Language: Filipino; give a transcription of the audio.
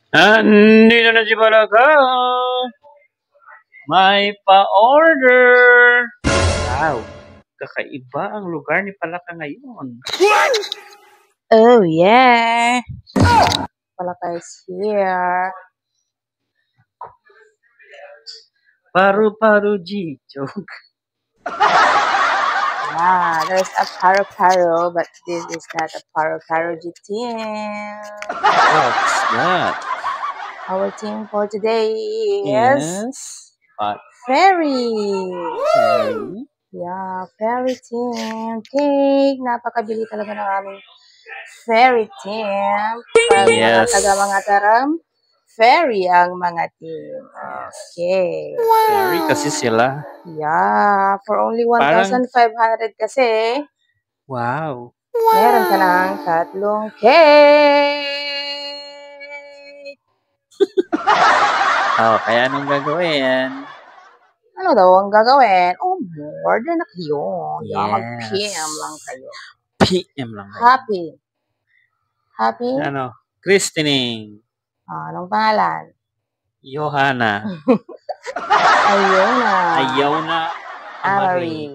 Andito na si Baraka. May pa-order. Wow, kakaiba ang lugar ni Palaka ngayon. Oh yeah, Palaka is here. Paru-paru G joke. Yeah, there's a paru-paru, but this is not a paru-paru G team. What's that? Our team for today is Yes. But Fairy. Fairy. Yeah, Fairy team. Cake. Napakabili talaga ng aming Fairy team. Pag mga Yes. taga mga taram, Fairy ang mga team. Okay. Fairy kasi sila. Yeah, for only 1,500 kasi, Wow. meron ka ng tatlong cake. Oh, kaya anong gagawin? Ano daw ang gagawin? Oh, order na kayo. Yeah, Yes. mag-PM lang kayo. PM lang kayo. Happy. Happy? Ano? Christening. Anong pangalan? Johanna. Ayun na. Ayaw na. Amari.